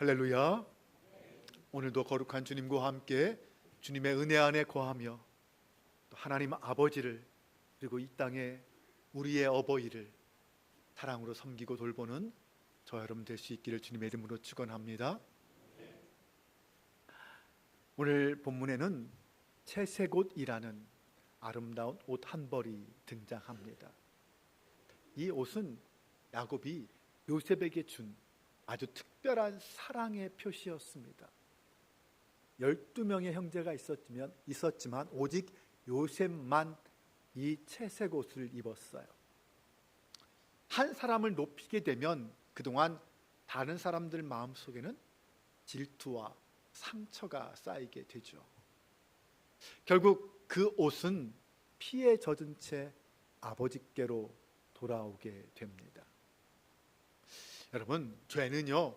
할렐루야. 오늘도 거룩한 주님과 함께 주님의 은혜 안에 거하며 또 하나님 아버지를 그리고 이 땅에 우리의 어버이를 사랑으로 섬기고 돌보는 저 여러분 될 수 있기를 주님의 이름으로 축원합니다. 오늘 본문에는 채색옷이라는 아름다운 옷 한 벌이 등장합니다. 이 옷은 야곱이 요셉에게 준 아주 특별한 사랑의 표시였습니다. 12명의 형제가 있었지만 오직 요셉만 이 채색 옷을 입었어요. 한 사람을 높이게 되면 그동안 다른 사람들 마음속에는 질투와 상처가 쌓이게 되죠. 결국 그 옷은 피에 젖은 채 아버지께로 돌아오게 됩니다. 여러분, 죄는요,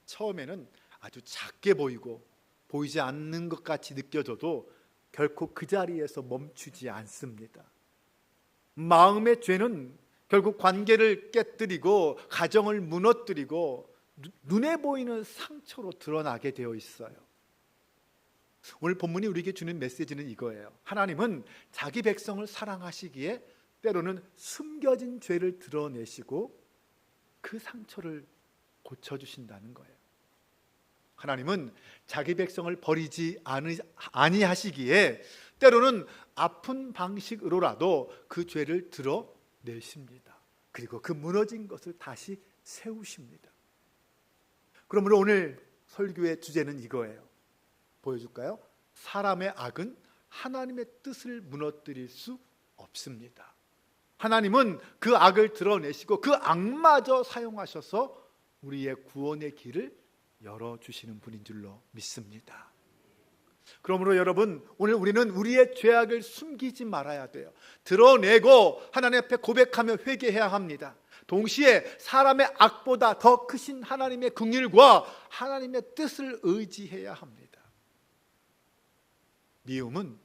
처음에는 아주 작게 보이고 보이지 않는 것 같이 느껴져도 결코 그 자리에서 멈추지 않습니다. 마음의 죄는 결국 관계를 깨뜨리고 가정을 무너뜨리고 눈에 보이는 상처로 드러나게 되어 있어요. 오늘 본문이 우리에게 주는 메시지는 이거예요. 하나님은 자기 백성을 사랑하시기에 때로는 숨겨진 죄를 드러내시고 그 상처를 고쳐주신다는 거예요. 하나님은 자기 백성을 버리지 아니하시기에 때로는 아픈 방식으로라도 그 죄를 드러내십니다. 그리고 그 무너진 것을 다시 세우십니다. 그러므로 오늘 설교의 주제는 이거예요. 보여줄까요? 사람의 악은 하나님의 뜻을 무너뜨릴 수 없습니다. 하나님은 그 악을 드러내시고 그 악마저 사용하셔서 우리의 구원의 길을 열어주시는 분인 줄로 믿습니다. 그러므로 여러분, 오늘 우리는 우리의 죄악을 숨기지 말아야 돼요. 드러내고 하나님 앞에 고백하며 회개해야 합니다. 동시에 사람의 악보다 더 크신 하나님의 긍휼과 하나님의 뜻을 의지해야 합니다. 미움은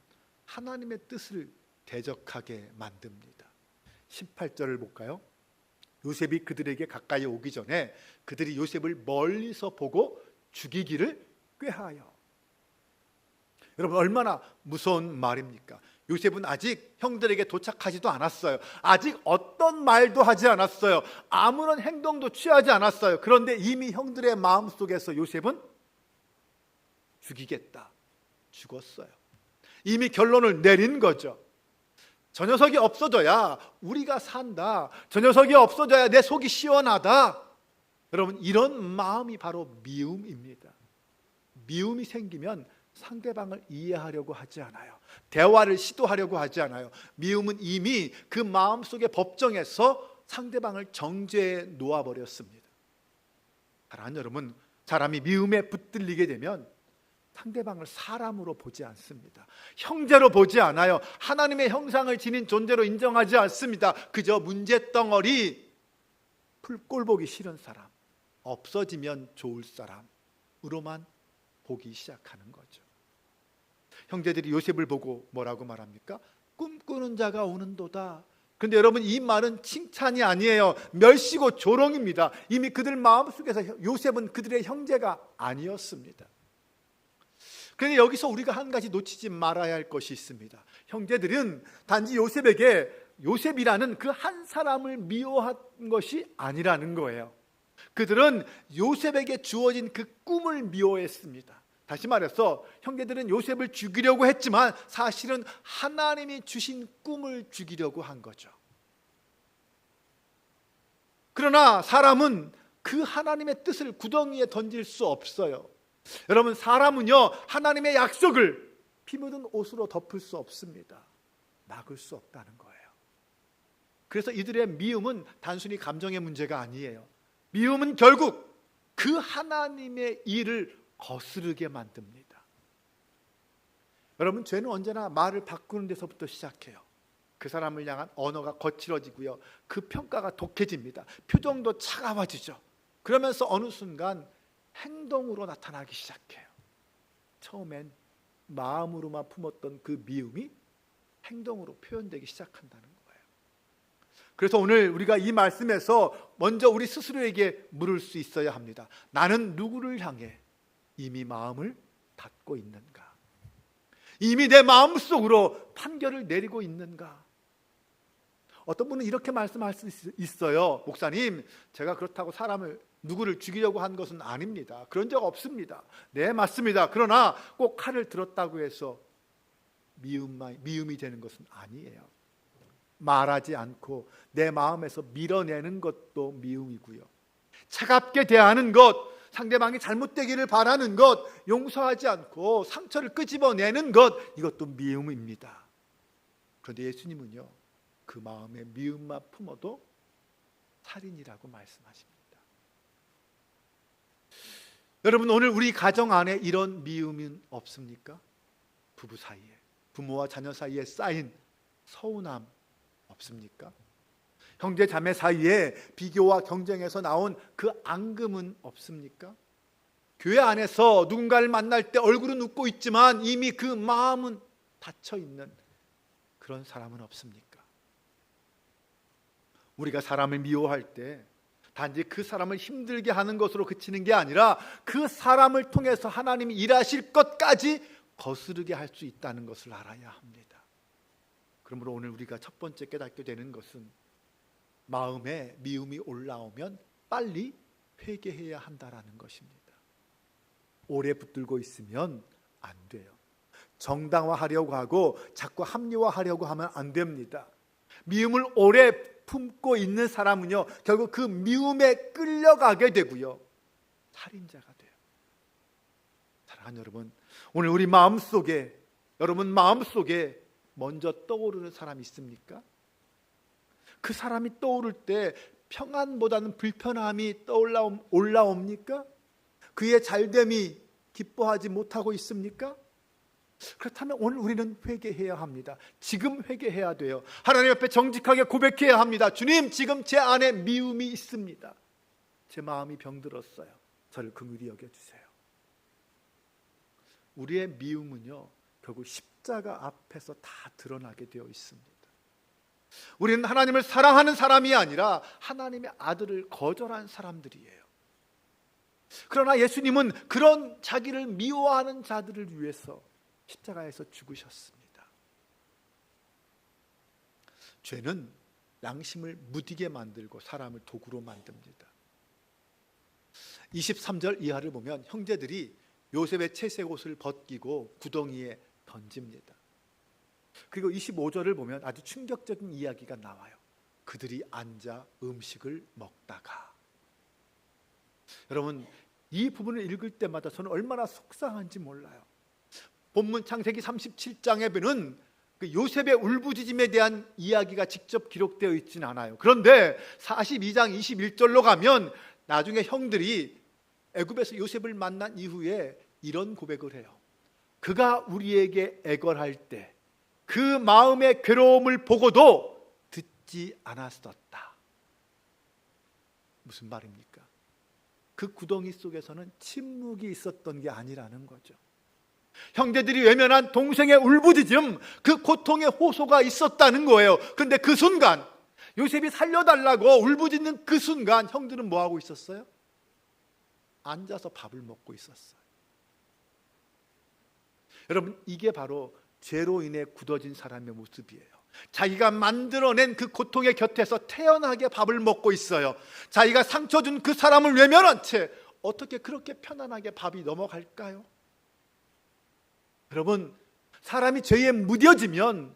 하나님의 뜻을 대적하게 만듭니다. 18절을 볼까요? 요셉이 그들에게 가까이 오기 전에 그들이 요셉을 멀리서 보고 죽이기를 꾀하여. 여러분, 얼마나 무서운 말입니까? 요셉은 아직 형들에게 도착하지도 않았어요. 아직 어떤 말도 하지 않았어요. 아무런 행동도 취하지 않았어요. 그런데 이미 형들의 마음속에서 요셉은 죽이겠다, 죽었어요. 이미 결론을 내린 거죠. 저 녀석이 없어져야 우리가 산다. 저 녀석이 없어져야 내 속이 시원하다. 여러분, 이런 마음이 바로 미움입니다. 미움이 생기면 상대방을 이해하려고 하지 않아요. 대화를 시도하려고 하지 않아요. 미움은 이미 그 마음속의 법정에서 상대방을 정죄해 놓아버렸습니다. 사랑하는 여러분, 사람이 미움에 붙들리게 되면 상대방을 사람으로 보지 않습니다. 형제로 보지 않아요. 하나님의 형상을 지닌 존재로 인정하지 않습니다. 그저 문제덩어리, 꼴 보기 싫은 사람, 없어지면 좋을 사람으로만 보기 시작하는 거죠. 형제들이 요셉을 보고 뭐라고 말합니까? 꿈꾸는 자가 오는도다. 그런데 여러분, 이 말은 칭찬이 아니에요. 멸시고 조롱입니다. 이미 그들 마음속에서 요셉은 그들의 형제가 아니었습니다. 그런데 여기서 우리가 한 가지 놓치지 말아야 할 것이 있습니다. 형제들은 단지 요셉이라는 그 한 사람을 미워한 것이 아니라는 거예요. 그들은 요셉에게 주어진 그 꿈을 미워했습니다. 다시 말해서 형제들은 요셉을 죽이려고 했지만 사실은 하나님이 주신 꿈을 죽이려고 한 거죠. 그러나 사람은 그 하나님의 뜻을 구덩이에 던질 수 없어요. 여러분, 사람은요, 하나님의 약속을 피 묻은 옷으로 덮을 수 없습니다. 막을 수 없다는 거예요. 그래서 이들의 미움은 단순히 감정의 문제가 아니에요. 미움은 결국 그 하나님의 일을 거스르게 만듭니다. 여러분, 죄는 언제나 말을 바꾸는 데서부터 시작해요. 그 사람을 향한 언어가 거칠어지고요, 그 평가가 독해집니다. 표정도 차가워지죠. 그러면서 어느 순간 행동으로 나타나기 시작해요. 처음엔 마음으로만 품었던 그 미움이 행동으로 표현되기 시작한다는 거예요. 그래서 오늘 우리가 이 말씀에서 먼저 우리 스스로에게 물을 수 있어야 합니다. 나는 누구를 향해 이미 마음을 닫고 있는가? 이미 내 마음속으로 판결을 내리고 있는가? 어떤 분은 이렇게 말씀할 수 있어요. 목사님, 제가 그렇다고 누구를 죽이려고 한 것은 아닙니다. 그런 적 없습니다. 네, 맞습니다. 그러나 꼭 칼을 들었다고 해서 미움이 되는 것은 아니에요. 말하지 않고 내 마음에서 밀어내는 것도 미움이고요. 차갑게 대하는 것, 상대방이 잘못되기를 바라는 것, 용서하지 않고 상처를 끄집어내는 것, 이것도 미움입니다. 그런데 예수님은요, 그 마음에 미움만 품어도 살인이라고 말씀하십니다. 여러분, 오늘 우리 가정 안에 이런 미움은 없습니까? 부부 사이에, 부모와 자녀 사이에 쌓인 서운함 없습니까? 형제 자매 사이에 비교와 경쟁에서 나온 그 앙금은 없습니까? 교회 안에서 누군가를 만날 때 얼굴은 웃고 있지만 이미 그 마음은 닫혀 있는 그런 사람은 없습니까? 우리가 사람을 미워할 때 단지 그 사람을 힘들게 하는 것으로 그치는 게 아니라 그 사람을 통해서 하나님이 일하실 것까지 거스르게 할 수 있다는 것을 알아야 합니다. 그러므로 오늘 우리가 첫 번째 깨닫게 되는 것은 마음에 미움이 올라오면 빨리 회개해야 한다라는 것입니다. 오래 붙들고 있으면 안 돼요. 정당화하려고 하고 자꾸 합리화하려고 하면 안 됩니다. 미움을 오래 품고 있는 사람은요, 결국 그 미움에 끌려가게 되고요, 살인자가 돼요. 사랑하는 여러분, 오늘 우리 마음속에, 여러분 마음속에 먼저 떠오르는 사람이 있습니까? 그 사람이 떠오를 때 평안보다는 불편함이 올라옵니까? 그의 잘됨이 기뻐하지 못하고 있습니까? 그렇다면 오늘 우리는 회개해야 합니다. 지금 회개해야 돼요. 하나님 앞에 정직하게 고백해야 합니다. 주님, 지금 제 안에 미움이 있습니다. 제 마음이 병들었어요. 저를 긍휼히 여겨주세요. 우리의 미움은요, 결국 십자가 앞에서 다 드러나게 되어 있습니다. 우리는 하나님을 사랑하는 사람이 아니라 하나님의 아들을 거절한 사람들이에요. 그러나 예수님은 그런 자기를 미워하는 자들을 위해서 십자가에서 죽으셨습니다. 죄는 양심을 무디게 만들고 사람을 도구로 만듭니다. 23절 이하를 보면 형제들이 요셉의 채색 옷을 벗기고 구덩이에 던집니다. 그리고 25절을 보면 아주 충격적인 이야기가 나와요. 그들이 앉아 음식을 먹다가. 여러분, 이 부분을 읽을 때마다 저는 얼마나 속상한지 몰라요. 본문 창세기 37장에 보면 그 요셉의 울부짖음에 대한 이야기가 직접 기록되어 있지는 않아요. 그런데 42장 21절로 가면 나중에 형들이 애굽에서 요셉을 만난 이후에 이런 고백을 해요. 그가 우리에게 애걸할 때 그 마음의 괴로움을 보고도 듣지 않았었다. 무슨 말입니까? 그 구덩이 속에서는 침묵이 있었던 게 아니라는 거죠. 형제들이 외면한 동생의 울부짖음, 그 고통의 호소가 있었다는 거예요. 그런데 그 순간 요셉이 살려달라고 울부짖는 그 순간 형들은 뭐하고 있었어요? 앉아서 밥을 먹고 있었어요. 여러분, 이게 바로 죄로 인해 굳어진 사람의 모습이에요. 자기가 만들어낸 그 고통의 곁에서 태연하게 밥을 먹고 있어요. 자기가 상처 준 그 사람을 외면한 채 어떻게 그렇게 편안하게 밥이 넘어갈까요? 여러분, 사람이 죄에 무뎌지면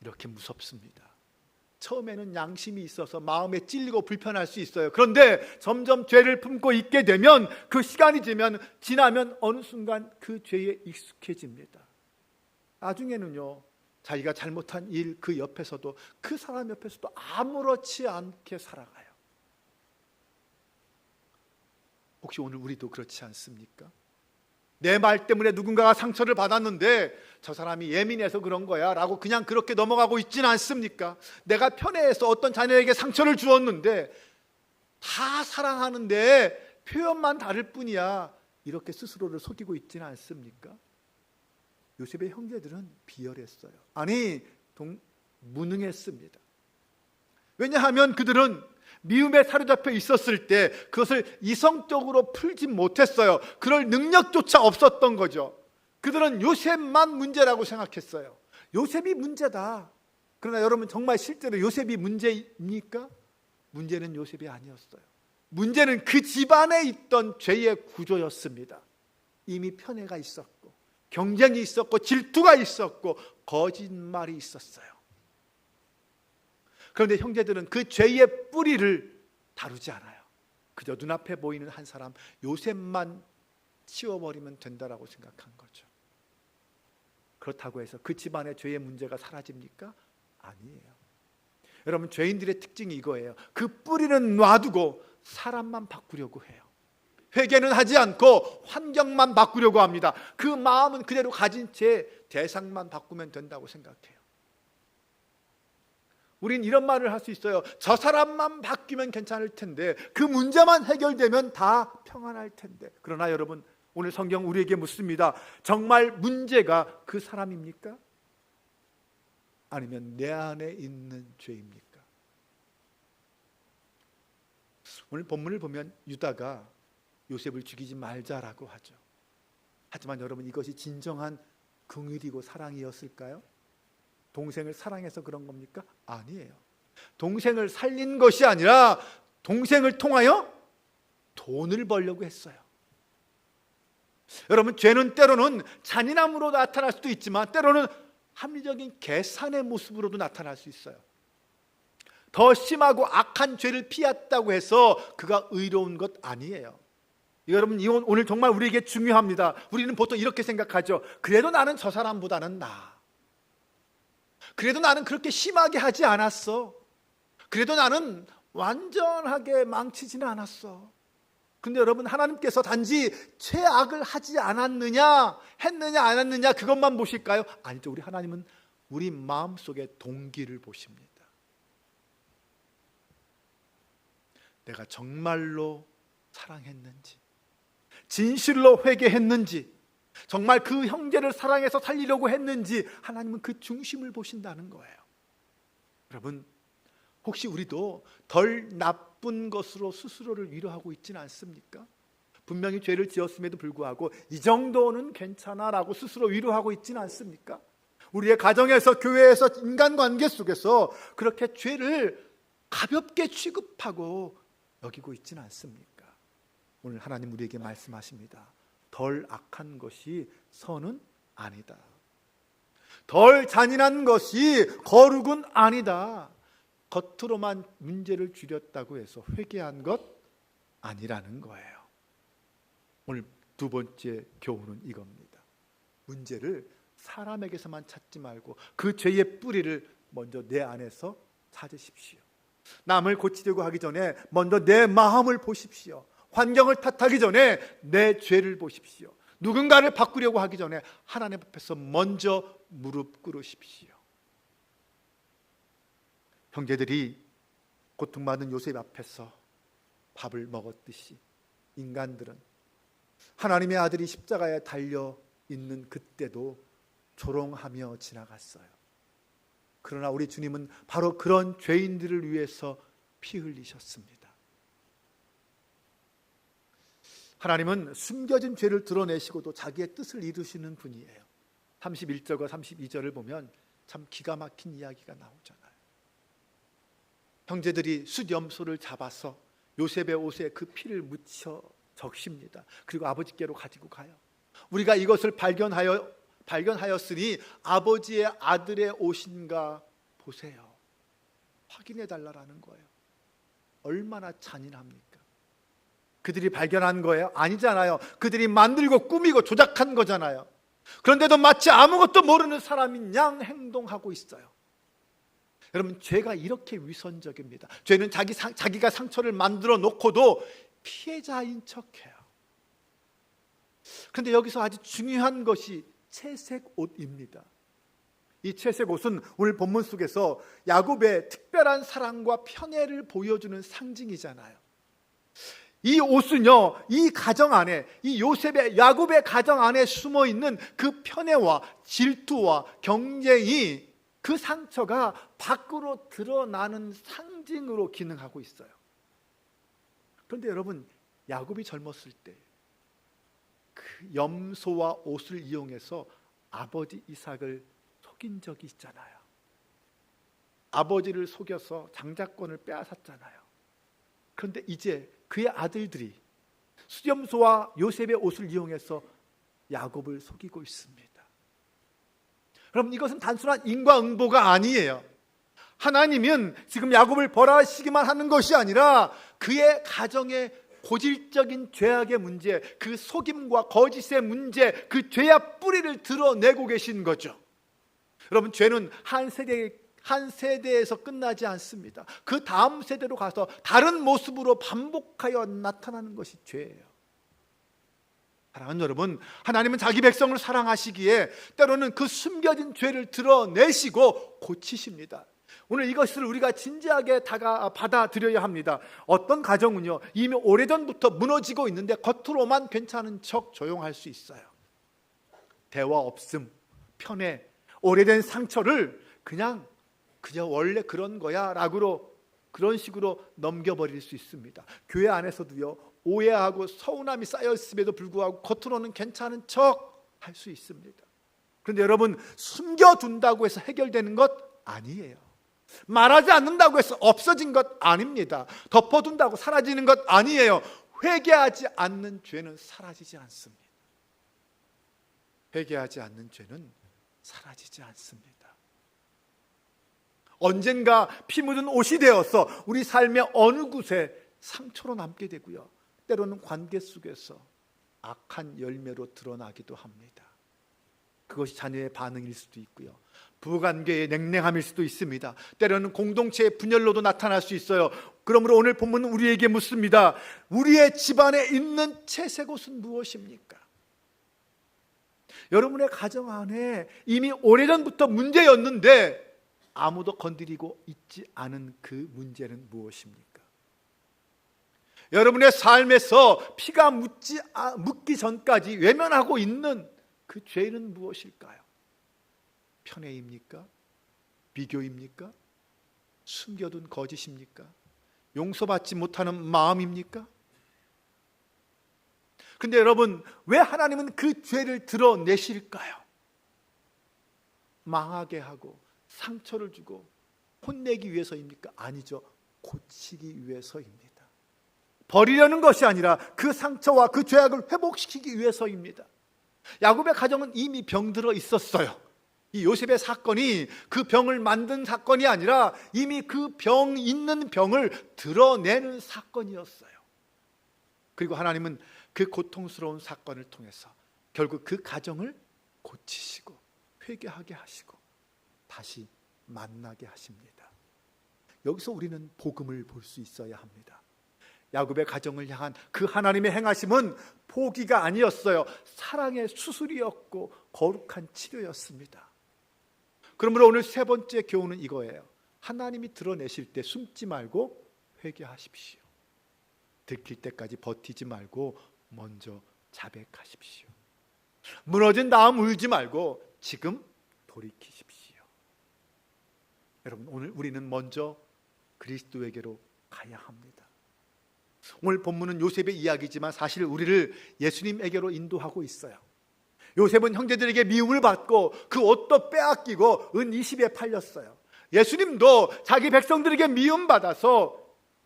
이렇게 무섭습니다. 처음에는 양심이 있어서 마음에 찔리고 불편할 수 있어요. 그런데 점점 죄를 품고 있게 되면 그 시간이 지나면 어느 순간 그 죄에 익숙해집니다. 나중에는요, 자기가 잘못한 일 그 옆에서도, 그 사람 옆에서도 아무렇지 않게 살아가요. 혹시 오늘 우리도 그렇지 않습니까? 내 말 때문에 누군가가 상처를 받았는데 저 사람이 예민해서 그런 거야 라고 그냥 그렇게 넘어가고 있지는 않습니까? 내가 편애해서 어떤 자녀에게 상처를 주었는데 다 사랑하는데 표현만 다를 뿐이야, 이렇게 스스로를 속이고 있지는 않습니까? 요셉의 형제들은 비열했어요. 아니, 무능했습니다. 왜냐하면 그들은 미움에 사로잡혀 있었을 때 그것을 이성적으로 풀지 못했어요. 그럴 능력조차 없었던 거죠. 그들은 요셉만 문제라고 생각했어요. 요셉이 문제다. 그러나 여러분, 정말 실제로 요셉이 문제입니까? 문제는 요셉이 아니었어요. 문제는 그 집안에 있던 죄의 구조였습니다. 이미 편애가 있었고, 경쟁이 있었고, 질투가 있었고, 거짓말이 있었어요. 그런데 형제들은 그 죄의 뿌리를 다루지 않아요. 그저 눈앞에 보이는 한 사람 요셉만 치워버리면 된다라고 생각한 거죠. 그렇다고 해서 그 집안의 죄의 문제가 사라집니까? 아니에요. 여러분, 죄인들의 특징이 이거예요. 그 뿌리는 놔두고 사람만 바꾸려고 해요. 회개는 하지 않고 환경만 바꾸려고 합니다. 그 마음은 그대로 가진 채 대상만 바꾸면 된다고 생각해요. 우린 이런 말을 할 수 있어요. 저 사람만 바뀌면 괜찮을 텐데, 그 문제만 해결되면 다 평안할 텐데. 그러나 여러분, 오늘 성경 우리에게 묻습니다. 정말 문제가 그 사람입니까? 아니면 내 안에 있는 죄입니까? 오늘 본문을 보면 유다가 요셉을 죽이지 말자라고 하죠. 하지만 여러분, 이것이 진정한 긍휼이고 사랑이었을까요? 동생을 사랑해서 그런 겁니까? 아니에요. 동생을 살린 것이 아니라 동생을 통하여 돈을 벌려고 했어요. 여러분, 죄는 때로는 잔인함으로 나타날 수도 있지만 때로는 합리적인 계산의 모습으로도 나타날 수 있어요. 더 심하고 악한 죄를 피했다고 해서 그가 의로운 것 아니에요. 여러분, 이건 오늘 정말 우리에게 중요합니다. 우리는 보통 이렇게 생각하죠. 그래도 나는 저 사람보다는 나아. 그래도 나는 그렇게 심하게 하지 않았어. 그래도 나는 완전하게 망치지는 않았어. 근데 여러분, 하나님께서 단지 죄악을 하지 않았느냐, 했느냐 안 했느냐 그것만 보실까요? 아니죠. 우리 하나님은 우리 마음속의 동기를 보십니다. 내가 정말로 사랑했는지, 진실로 회개했는지, 정말 그 형제를 사랑해서 살리려고 했는지, 하나님은 그 중심을 보신다는 거예요. 여러분, 혹시 우리도 덜 나쁜 것으로 스스로를 위로하고 있지는 않습니까? 분명히 죄를 지었음에도 불구하고 이 정도는 괜찮아라고 스스로 위로하고 있지는 않습니까? 우리의 가정에서, 교회에서, 인간관계 속에서 그렇게 죄를 가볍게 취급하고 여기고 있지는 않습니까? 오늘 하나님 우리에게 말씀하십니다. 덜 악한 것이 선은 아니다. 덜 잔인한 것이 거룩은 아니다. 겉으로만 문제를 줄였다고 해서 회개한 것 아니라는 거예요. 오늘 두 번째 교훈은 이겁니다. 문제를 사람에게서만 찾지 말고 그 죄의 뿌리를 먼저 내 안에서 찾으십시오. 남을 고치려고 하기 전에 먼저 내 마음을 보십시오. 환경을 탓하기 전에 내 죄를 보십시오. 누군가를 바꾸려고 하기 전에 하나님 앞에서 먼저 무릎 꿇으십시오. 형제들이 고통받는 요셉 앞에서 밥을 먹었듯이 인간들은 하나님의 아들이 십자가에 달려 있는 그때도 조롱하며 지나갔어요. 그러나 우리 주님은 바로 그런 죄인들을 위해서 피 흘리셨습니다. 하나님은 숨겨진 죄를 드러내시고도 자기의 뜻을 이루시는 분이에요. 31절과 32절을 보면 참 기가 막힌 이야기가 나오잖아요. 형제들이 숫염소를 잡아서 요셉의 옷에 그 피를 묻혀 적십니다. 그리고 아버지께로 가지고 가요. 우리가 이것을 발견하였으니 아버지의 아들의 옷인가 보세요. 확인해 달라는 거예요. 얼마나 잔인합니까? 그들이 발견한 거예요? 아니잖아요. 그들이 만들고 꾸미고 조작한 거잖아요. 그런데도 마치 아무것도 모르는 사람인 양 행동하고 있어요. 여러분, 죄가 이렇게 위선적입니다. 죄는 자기가 상처를 만들어 놓고도 피해자인 척해요. 그런데 여기서 아주 중요한 것이 채색 옷입니다. 이 채색 옷은 오늘 본문 속에서 야곱의 특별한 사랑과 편애를 보여주는 상징이잖아요. 이 옷은요, 이 가정 안에, 이 야곱의 가정 안에 숨어 있는 그 편애와 질투와 경쟁이 그 상처가 밖으로 드러나는 상징으로 기능하고 있어요. 그런데 여러분, 야곱이 젊었을 때 그 염소와 옷을 이용해서 아버지 이삭을 속인 적이 있잖아요. 아버지를 속여서 장자권을 빼앗았잖아요. 그런데 이제 그의 아들들이 수염소와 요셉의 옷을 이용해서 야곱을 속이고 있습니다. 그럼 이것은 단순한 인과응보가 아니에요. 하나님은 지금 야곱을 벌하시기만 하는 것이 아니라 그의 가정의 고질적인 죄악의 문제, 그 속임과 거짓의 문제, 그 죄의 뿌리를 드러내고 계신 거죠. 여러분, 죄는 한 세대에서 끝나지 않습니다. 그 다음 세대로 가서 다른 모습으로 반복하여 나타나는 것이 죄예요. 사랑하는 여러분, 하나님은 자기 백성을 사랑하시기에 때로는 그 숨겨진 죄를 드러내시고 고치십니다. 오늘 이것을 우리가 진지하게 받아들여야 합니다. 어떤 가정은요, 이미 오래전부터 무너지고 있는데 겉으로만 괜찮은 척 조용할 수 있어요. 대화 없음, 편애, 오래된 상처를 그냥 원래 그런 거야 라고 그런 식으로 넘겨버릴 수 있습니다. 교회 안에서도요, 오해하고 서운함이 쌓여있음에도 불구하고 겉으로는 괜찮은 척 할 수 있습니다. 그런데 여러분, 숨겨둔다고 해서 해결되는 것 아니에요. 말하지 않는다고 해서 없어진 것 아닙니다. 덮어둔다고 사라지는 것 아니에요. 회개하지 않는 죄는 사라지지 않습니다. 회개하지 않는 죄는 사라지지 않습니다. 언젠가 피 묻은 옷이 되어서 우리 삶의 어느 곳에 상처로 남게 되고요, 때로는 관계 속에서 악한 열매로 드러나기도 합니다. 그것이 자녀의 반응일 수도 있고요, 부부관계의 냉랭함일 수도 있습니다. 때로는 공동체의 분열로도 나타날 수 있어요. 그러므로 오늘 본문은 우리에게 묻습니다. 우리의 집안에 있는 채색옷은 무엇입니까? 여러분의 가정 안에 이미 오래전부터 문제였는데 아무도 건드리고 있지 않은 그 문제는 무엇입니까? 여러분의 삶에서 피가 묻기 전까지 외면하고 있는 그 죄는 무엇일까요? 편애입니까? 비교입니까? 숨겨둔 거짓입니까? 용서받지 못하는 마음입니까? 근데 여러분, 왜 하나님은 그 죄를 드러내실까요? 망하게 하고 상처를 주고 혼내기 위해서입니까? 아니죠. 고치기 위해서입니다. 버리려는 것이 아니라 그 상처와 그 죄악을 회복시키기 위해서입니다. 야곱의 가정은 이미 병들어 있었어요. 이 요셉의 사건이 그 병을 만든 사건이 아니라 이미 그 병 있는 병을 드러내는 사건이었어요. 그리고 하나님은 그 고통스러운 사건을 통해서 결국 그 가정을 고치시고 회개하게 하시고 다시 만나게 하십니다. 여기서 우리는 복음을 볼 수 있어야 합니다. 야곱의 가정을 향한 그 하나님의 행하심은 포기가 아니었어요. 사랑의 수술이었고 거룩한 치료였습니다. 그러므로 오늘 세 번째 교훈은 이거예요. 하나님이 드러내실 때 숨지 말고 회개하십시오. 들킬 때까지 버티지 말고 먼저 자백하십시오. 무너진 다음 울지 말고 지금 돌이키십시오. 여러분, 오늘 우리는 먼저 그리스도에게로 가야 합니다. 오늘 본문은 요셉의 이야기지만 사실 우리를 예수님에게로 인도하고 있어요. 요셉은 형제들에게 미움을 받고 그 옷도 빼앗기고 은 20에 팔렸어요. 예수님도 자기 백성들에게 미움받아서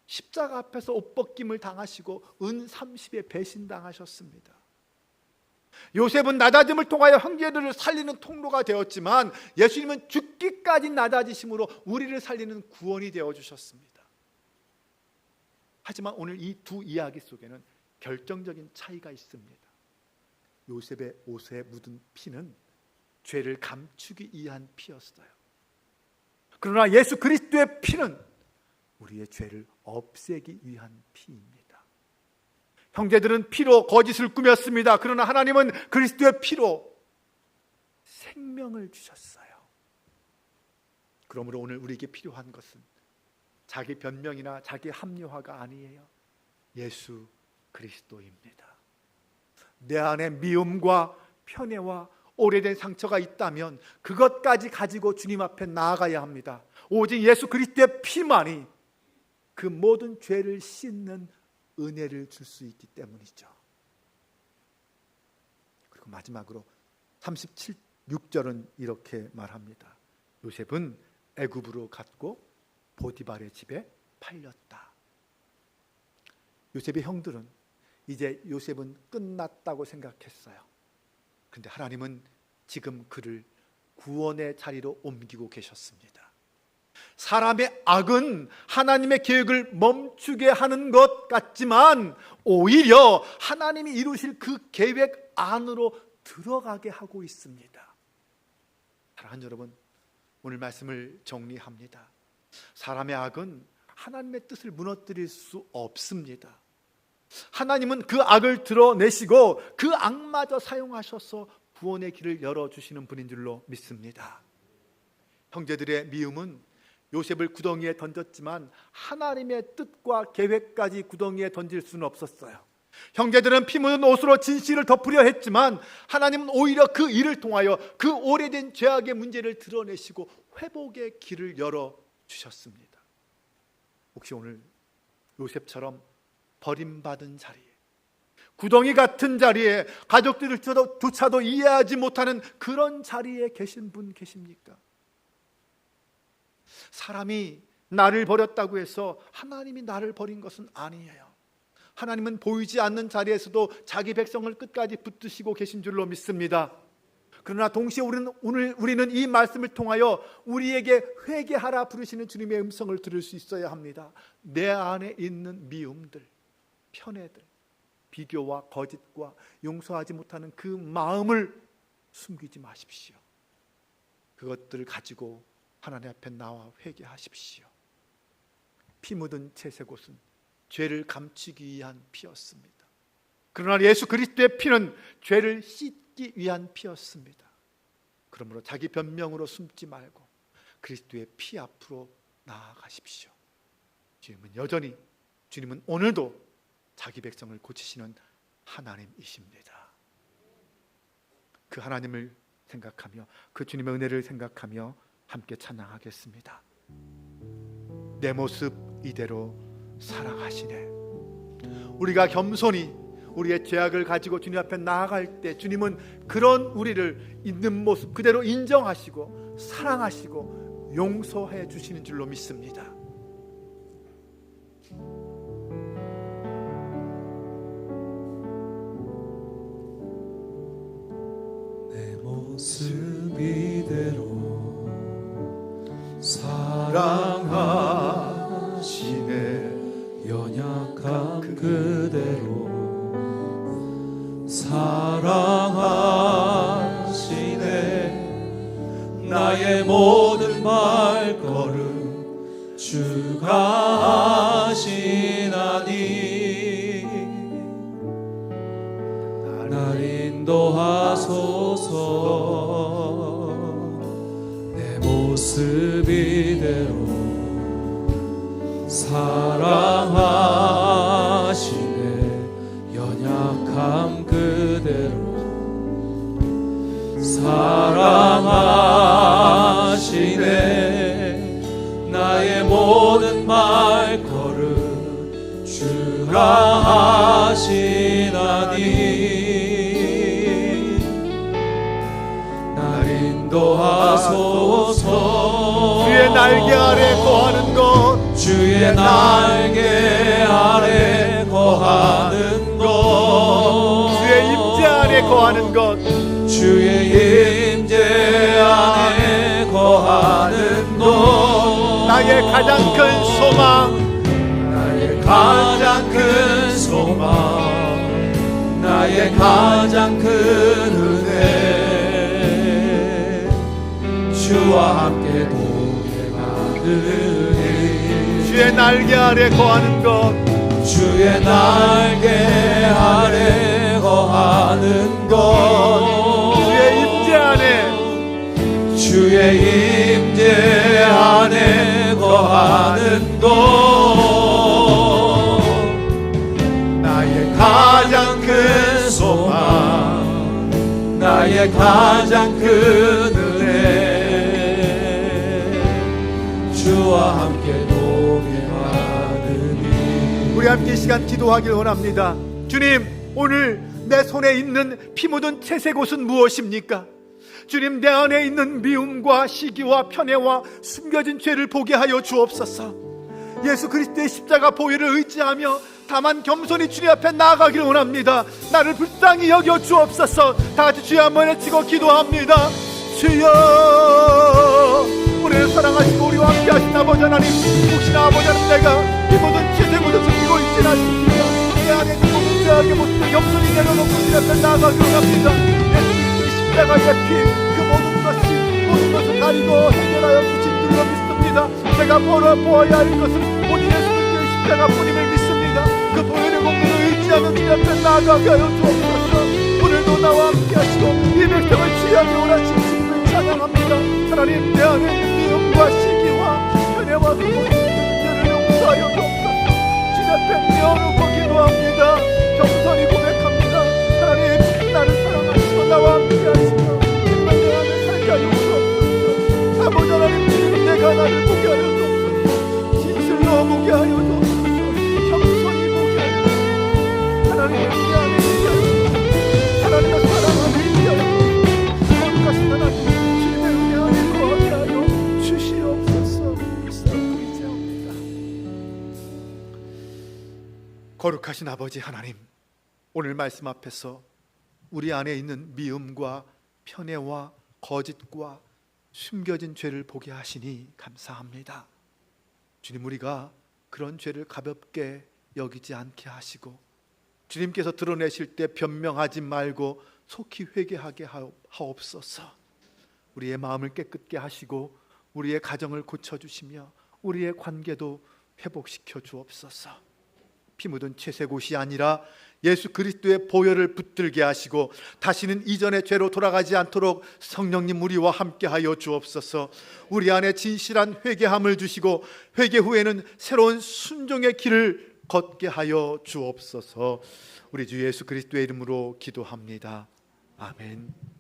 십자가 앞에서 옷 벗김을 당하시고 은 30에 배신당하셨습니다. 요셉은 낮아짐을 통하여 형제들을 살리는 통로가 되었지만 예수님은 죽기까지 낮아지심으로 우리를 살리는 구원이 되어주셨습니다. 하지만 오늘 이 두 이야기 속에는 결정적인 차이가 있습니다. 요셉의 옷에 묻은 피는 죄를 감추기 위한 피였어요. 그러나 예수 그리스도의 피는 우리의 죄를 없애기 위한 피입니다. 형제들은 피로 거짓을 꾸몄습니다. 그러나 하나님은 그리스도의 피로 생명을 주셨어요. 그러므로 오늘 우리에게 필요한 것은 자기 변명이나 자기 합리화가 아니에요. 예수 그리스도입니다. 내 안에 미움과 편애와 오래된 상처가 있다면 그것까지 가지고 주님 앞에 나아가야 합니다. 오직 예수 그리스도의 피만이 그 모든 죄를 씻는 은혜를 줄 수 있기 때문이죠. 그리고 마지막으로 37~6절은 이렇게 말합니다. 요셉은 애굽으로 갔고 보디발의 집에 팔렸다. 요셉의 형들은 이제 요셉은 끝났다고 생각했어요. 그런데 하나님은 지금 그를 구원의 자리로 옮기고 계셨습니다. 사람의 악은 하나님의 계획을 멈추게 하는 것 같지만 오히려 하나님이 이루실 그 계획 안으로 들어가게 하고 있습니다. 사랑하는 여러분, 오늘 말씀을 정리합니다. 사람의 악은 하나님의 뜻을 무너뜨릴 수 없습니다. 하나님은 그 악을 드러내시고 그 악마저 사용하셔서 구원의 길을 열어주시는 분인 줄로 믿습니다. 형제들의 미움은 요셉을 구덩이에 던졌지만 하나님의 뜻과 계획까지 구덩이에 던질 수는 없었어요. 형제들은 피 묻은 옷으로 진실을 덮으려 했지만 하나님은 오히려 그 일을 통하여 그 오래된 죄악의 문제를 드러내시고 회복의 길을 열어주셨습니다. 혹시 오늘 요셉처럼 버림받은 자리에, 구덩이 같은 자리에, 가족들조차도 이해하지 못하는 그런 자리에 계신 분 계십니까? 사람이 나를 버렸다고 해서 하나님이 나를 버린 것은 아니에요. 하나님은 보이지 않는 자리에서도 자기 백성을 끝까지 붙드시고 계신 줄로 믿습니다. 그러나 동시에 우리는 이 말씀을 통하여 우리에게 회개하라 부르시는 주님의 음성을 들을 수 있어야 합니다. 내 안에 있는 미움들, 편애들, 비교와 거짓과 용서하지 못하는 그 마음을 숨기지 마십시오. 그것들을 가지고 하나님 앞에 나와 회개하십시오. 피 묻은 채색옷은 죄를 감추기 위한 피였습니다. 그러나 예수 그리스도의 피는 죄를 씻기 위한 피였습니다. 그러므로 자기 변명으로 숨지 말고 그리스도의 피 앞으로 나아가십시오. 주님은 오늘도 자기 백성을 고치시는 하나님이십니다. 그 하나님을 생각하며 그 주님의 은혜를 생각하며 함께 찬양하겠습니다. 내 모습 이대로 사랑하시네. 우리가 겸손히 우리의 죄악을 가지고 주님 앞에 나아갈 때 주님은 그런 우리를 있는 모습 그대로 인정하시고 사랑하시고 용서해 주시는 줄로 믿습니다. 내 모습 이대로 사랑하시네. 연약한 그대로 사랑하시네. 나의 모든 발걸음 주가 하시나니 날 인도하소서. 내 모습 이대로 사랑하시네. 연약함 그대로 사랑하시네. 나의 모든 발걸음 주가 하시나니 날 인도하소서. 주의 날개 아래 거하는 것, 주의 날개 아래 거하는 것, 주의 임재 안에 거하는 것, 주의 임재 안에 거하는 것, 나의 가장 큰 소망, 나의 가장 큰 소망, 나의 가장 큰 은혜, 주와 함께 동행하는 주의 날개 아래 거하는 것, 주의 날개 아래 거하는 것, 주의 임재 안에, 주의 임재 안에 거하는 것, 나의 가장 큰 소망, 십자가의 가장 큰 은혜 주와 함께 동행하느니. 우리 함께 이 시간 기도하길 원합니다. 주님, 오늘 내 손에 있는 피 묻은 채색 옷은 무엇입니까? 주님, 내 안에 있는 미움과 시기와 편애와 숨겨진 죄를 보게 하여 주옵소서. 예수 그리스도의 십자가 보혈을 의지하며 다만 겸손히 주님 앞에 나아가길 원합니다. 나를 불쌍히 여겨 주옵소서. 다같이 주여 한번 외치고 기도합니다. 주여, 우리를 사랑하시고 우리와 함께 하신 아버지 하나님, 혹시나 아버지 하나님 내가 이 모든 채색 옷을 숨기고 있지는 않습니다. 내 안에 있는 모든 죄악의 모습을 겸손히 내려놓고 주님 앞에 나아가길 원합니다. 십자가의 피, 그 모든 것을 가리고 해결하여 주신 줄로 믿습니다. 제가 보아야 할 것은 오직 예수 그리스도의 십자가뿐임을 믿습니다. 그 보혈의 공로를 의지하며 주님 앞에 나아가게 하여 주옵소서. 오늘도 나와 함께 하시고 이 백성을 주의하게 원하신 주님을 찬양합니다. 하나님, 내 안에 미움과 시기와 편애와 그 모든 죄를 용서하여 주옵소서. 주님 앞에 내어놓고 기도합니다. 겸손히 고백합니다. 하나님, 나를 사랑하시고 나와 함께 하시며 정말 내 안에 살게 하여 주옵소서. 아버지 하나님, 주님 내가 나를 보게 하여 주옵소서. 진실로 보게 하여 주옵소서. 겸손히 보게 하여 주옵소서. 하나님의 내 안에 있게 하여 주옵소서. 하나님의 사랑하는 있게 하여 주옵소서. 거룩하신 하나님, 주님의 은혜 안에 거하게 하여 주시옵소서. 기도합니다. 거룩하신 아버지 하나님, 오늘 말씀 앞에서 우리 안에 있는 미움과 편애와 거짓과 숨겨진 죄를 보게 하시니 감사합니다. 주님, 우리가 그런 죄를 가볍게 여기지 않게 하시고 주님께서 드러내실 때 변명하지 말고 속히 회개하게 하옵소서. 우리의 마음을 깨끗게 하시고 우리의 가정을 고쳐주시며 우리의 관계도 회복시켜 주옵소서. 피 묻은 채색 옷이 아니라 예수 그리스도의 보혈을 붙들게 하시고 다시는 이전의 죄로 돌아가지 않도록 성령님 우리와 함께하여 주옵소서. 우리 안에 진실한 회개함을 주시고 회개 후에는 새로운 순종의 길을 걷게 하여 주옵소서. 우리 주 예수 그리스도의 이름으로 기도합니다. 아멘.